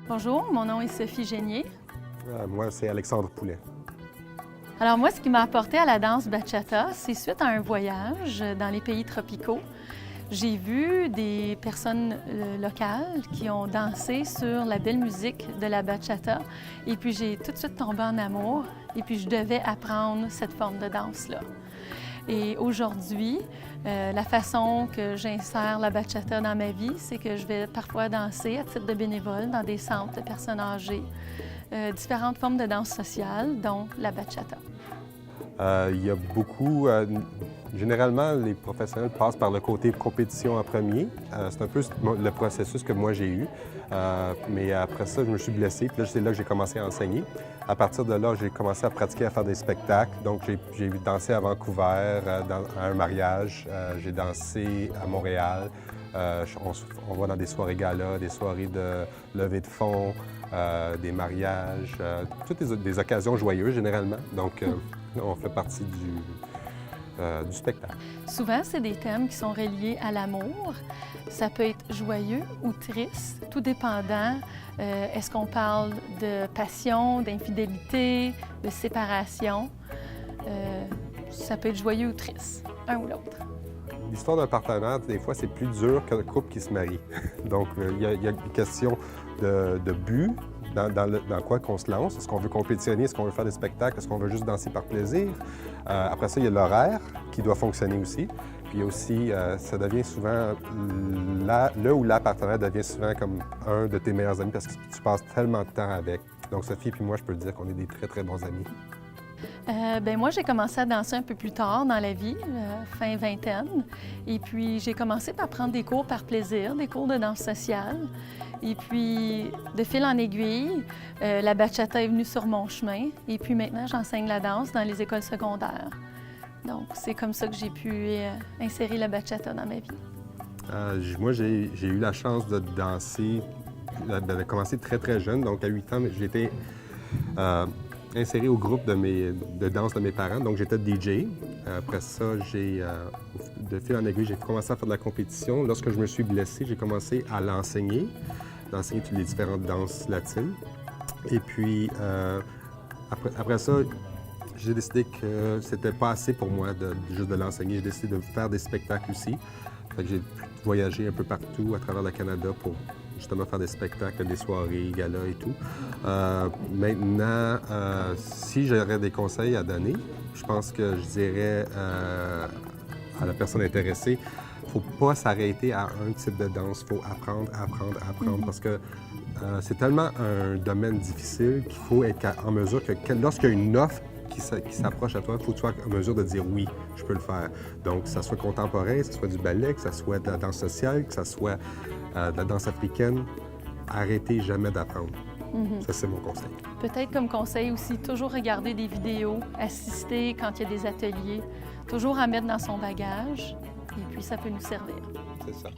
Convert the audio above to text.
Bonjour, mon nom est Sophie Génier. Moi, c'est Alexandre Poulet. Alors moi, ce qui m'a apporté à la danse bachata, c'est suite à un voyage dans les pays tropicaux. J'ai vu des personnes locales qui ont dansé sur la belle musique de la bachata et puis j'ai tout de suite tombé en amour et puis je devais apprendre cette forme de danse-là. Et aujourd'hui, la façon que j'insère la bachata dans ma vie, c'est que je vais parfois danser à titre de bénévole dans des centres de personnes âgées, différentes formes de danse sociale, dont la bachata. Il y a beaucoup... généralement, les professionnels passent par le côté compétition en premier. C'est un peu le processus que moi j'ai eu. Mais après ça, je me suis blessé, puis là, c'est là que j'ai commencé à enseigner. À partir de là, j'ai commencé à pratiquer, à faire des spectacles. Donc, j'ai dansé à Vancouver, à un mariage. J'ai dansé à Montréal. On va dans des soirées gala, des soirées de levée de fonds, des mariages, toutes des occasions joyeuses, généralement. Donc, on fait partie du spectacle. Souvent, c'est des thèmes qui sont reliés à l'amour. Ça peut être joyeux ou triste, tout dépendant. Est-ce qu'on parle de passion, d'infidélité, de séparation? Ça peut être joyeux ou triste, un ou l'autre. L'histoire d'un partenaire, des fois, c'est plus dur qu'un couple qui se marie. Donc, il y a une question de but, dans quoi qu'on se lance. Est-ce qu'on veut compétitionner? Est-ce qu'on veut faire des spectacles? Est-ce qu'on veut juste danser par plaisir? Après ça, il y a l'horaire qui doit fonctionner aussi. Puis il y a aussi, ça devient souvent, le ou la partenaire devient souvent comme un de tes meilleurs amis parce que tu passes tellement de temps avec. Donc, Sophie et moi, je peux te dire qu'on est des très, très bons amis. Moi, j'ai commencé à danser un peu plus tard dans la vie, fin vingtaine. Et puis, j'ai commencé par prendre des cours par plaisir, des cours de danse sociale. Et puis, de fil en aiguille, la bachata est venue sur mon chemin. Et puis maintenant, j'enseigne la danse dans les écoles secondaires. Donc, c'est comme ça que j'ai pu insérer la bachata dans ma vie. Moi, j'ai eu la chance de danser, de commencer très, très jeune. Donc, à 8 ans, j'ai été inséré au groupe de danse de mes parents. Donc, j'étais DJ. Après ça, de fil en aiguille, j'ai commencé à faire de la compétition. Lorsque je me suis blessé, j'ai commencé à d'enseigner toutes les différentes danses latines. Et puis, après ça, j'ai décidé que c'était pas assez pour moi juste de l'enseigner. J'ai décidé de faire des spectacles aussi. Fait que j'ai voyagé un peu partout à travers le Canada pour justement faire des spectacles, des soirées, galas et tout. Maintenant, si j'aurais des conseils à donner, je pense que je dirais à la personne intéressée, il ne faut pas s'arrêter à un type de danse. Il faut apprendre, parce que c'est tellement un domaine difficile qu'il faut être en mesure que lorsqu'il y a une offre qui s'approche à toi, il faut que tu sois en mesure de dire oui, je peux le faire. Donc, que ça soit contemporain, que ce soit du ballet, que ça soit de la danse sociale, que ça soit de la danse africaine, arrêtez jamais d'apprendre. Ça, c'est mon conseil. Peut-être comme conseil aussi, toujours regarder des vidéos, assister quand il y a des ateliers, toujours à mettre dans son bagage, et puis ça peut nous servir. C'est ça.